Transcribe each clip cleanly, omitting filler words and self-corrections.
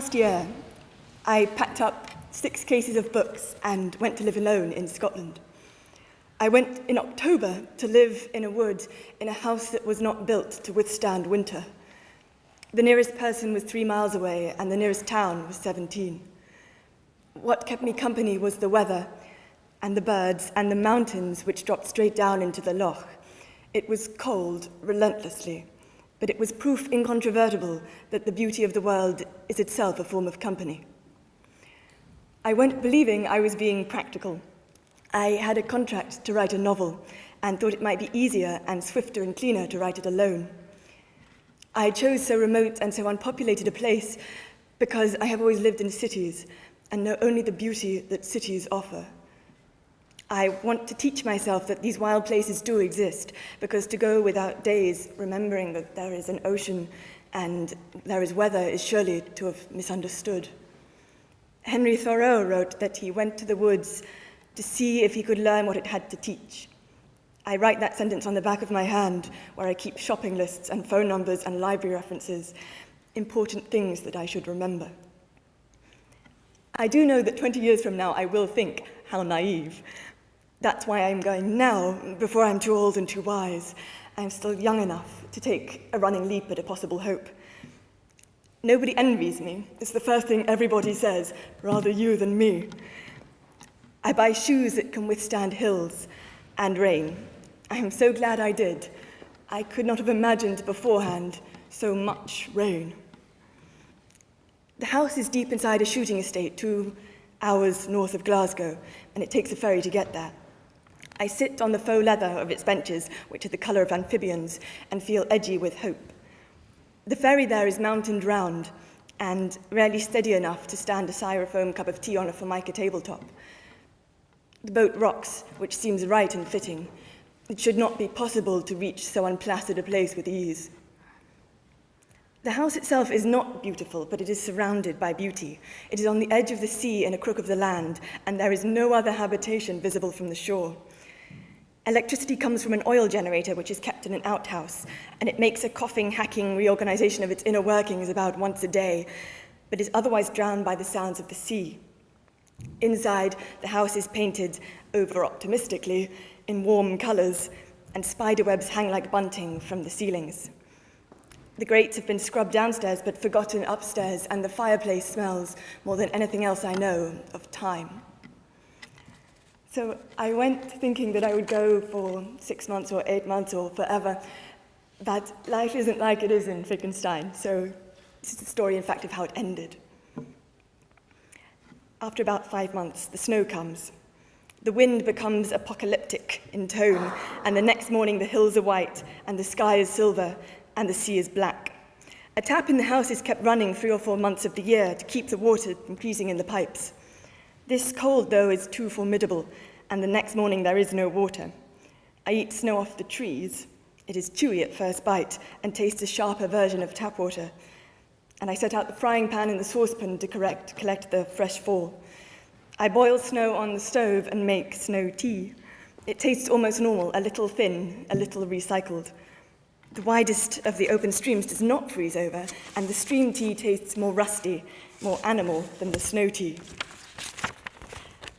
Last year, I packed up 6 cases of books and went to live alone in Scotland. I went in October to live in a wood in a house that was not built to withstand winter. The nearest person was 3 miles away, and the nearest town was 17. What kept me company was the weather, and the birds, and the mountains which dropped straight down into the loch. It was cold, relentlessly, but it was proof incontrovertible that the beauty of the world is itself a form of company. I went believing I was being practical. I had a contract to write a novel and thought it might be easier and swifter and cleaner to write it alone. I chose so remote and so unpopulated a place because I have always lived in cities and know only the beauty that cities offer. I want to teach myself that these wild places do exist, because to go without days remembering that there is an ocean and there is weather is surely to have misunderstood. Henry Thoreau wrote that he went to the woods to see if he could learn what it had to teach. I write that sentence on the back of my hand, where I keep shopping lists and phone numbers and library references, important things that I should remember. I do know that 20 years from now I will think, how naive. That's why I'm going now, before I'm too old and too wise. I'm still young enough to take a running leap at a possible hope. Nobody envies me. It's the first thing everybody says, rather you than me. I buy shoes that can withstand hills and rain. I am so glad I did. I could not have imagined beforehand so much rain. The house is deep inside a shooting estate 2 hours north of Glasgow, and it takes a ferry to get there. I sit on the faux leather of its benches, which are the colour of amphibians, and feel edgy with hope. The ferry there is mountained round and rarely steady enough to stand a styrofoam cup of tea on a formica tabletop. The boat rocks, which seems right and fitting. It should not be possible to reach so unplacid a place with ease. The house itself is not beautiful, but it is surrounded by beauty. It is on the edge of the sea in a crook of the land, and there is no other habitation visible from the shore. Electricity comes from an oil generator, which is kept in an outhouse, and it makes a coughing, hacking reorganization of its inner workings about once a day, but is otherwise drowned by the sounds of the sea. Inside, the house is painted, over-optimistically, in warm colors, and spiderwebs hang like bunting from the ceilings. The grates have been scrubbed downstairs, but forgotten upstairs, and the fireplace smells, more than anything else I know, of time. So I went thinking that I would go for 6 months or 8 months or forever, but life isn't like it is in Wittgenstein, so this is the story, in fact, of how it ended. After about 5 months, the snow comes. The wind becomes apocalyptic in tone, and the next morning the hills are white, and the sky is silver, and the sea is black. A tap in the house is kept running 3 or 4 months of the year to keep the water from freezing in the pipes. This cold, though, is too formidable, and the next morning there is no water. I eat snow off the trees. It is chewy at first bite and tastes a sharper version of tap water. And I set out the frying pan and the saucepan to collect the fresh fall. I boil snow on the stove and make snow tea. It tastes almost normal, a little thin, a little recycled. The widest of the open streams does not freeze over, and the stream tea tastes more rusty, more animal than the snow tea.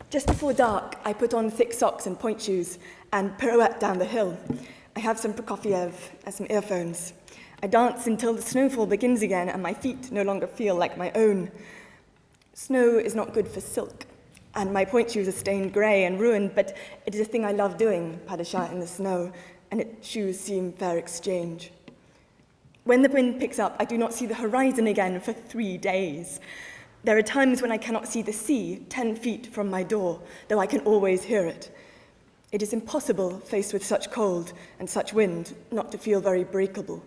Just before dark, I put on thick socks and point shoes and pirouette down the hill. I have some Prokofiev and some earphones. I dance until the snowfall begins again and my feet no longer feel like my own. Snow is not good for silk, and my point shoes are stained grey and ruined, but it is a thing I love doing, pas de chat in the snow, and its shoes seem fair exchange. When the wind picks up, I do not see the horizon again for 3 days. There are times when I cannot see the sea 10 feet from my door, though I can always hear it. It is impossible, faced with such cold and such wind, not to feel very breakable.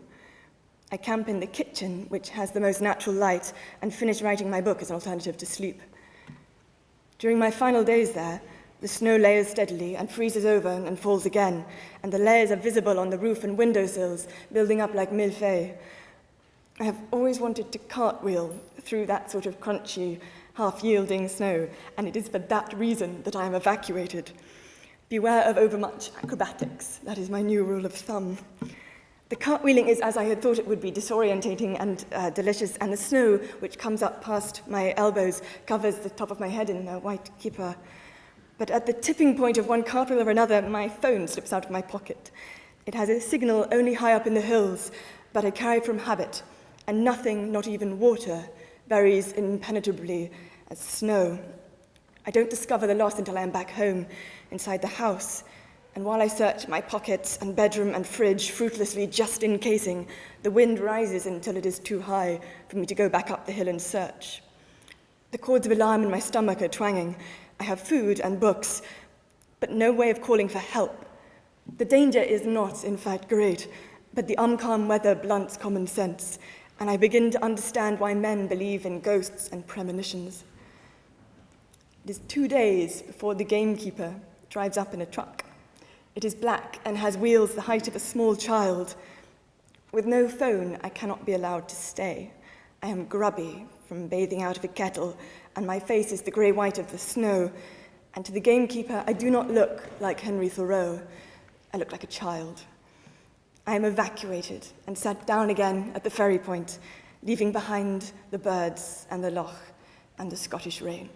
I camp in the kitchen, which has the most natural light, and finish writing my book as an alternative to sleep. During my final days there, the snow layers steadily and freezes over and falls again, and the layers are visible on the roof and windowsills, building up like millefeuilles. I have always wanted to cartwheel through that sort of crunchy, half-yielding snow, and it is for that reason that I am evacuated. Beware of overmuch acrobatics. That is my new rule of thumb. The cartwheeling is as I had thought it would be, disorientating and delicious, and the snow, which comes up past my elbows, covers the top of my head in a white kippah. But at the tipping point of one cartwheel or another, my phone slips out of my pocket. It has a signal only high up in the hills, but I carry from habit, and nothing, not even water, buries impenetrably as snow. I don't discover the loss until I am back home, inside the house, and while I search my pockets and bedroom and fridge, fruitlessly just in casing, the wind rises until it is too high for me to go back up the hill and search. The cords of alarm in my stomach are twanging. I have food and books, but no way of calling for help. The danger is not, in fact, great, but the uncalm weather blunts common sense, and I begin to understand why men believe in ghosts and premonitions. It is 2 days before the gamekeeper drives up in a truck. It is black and has wheels the height of a small child. With no phone, I cannot be allowed to stay. I am grubby from bathing out of a kettle, and my face is the grey-white of the snow. And to the gamekeeper, I do not look like Henry Thoreau. I look like a child. I am evacuated and sat down again at the ferry point, leaving behind the birds and the loch and the Scottish rain.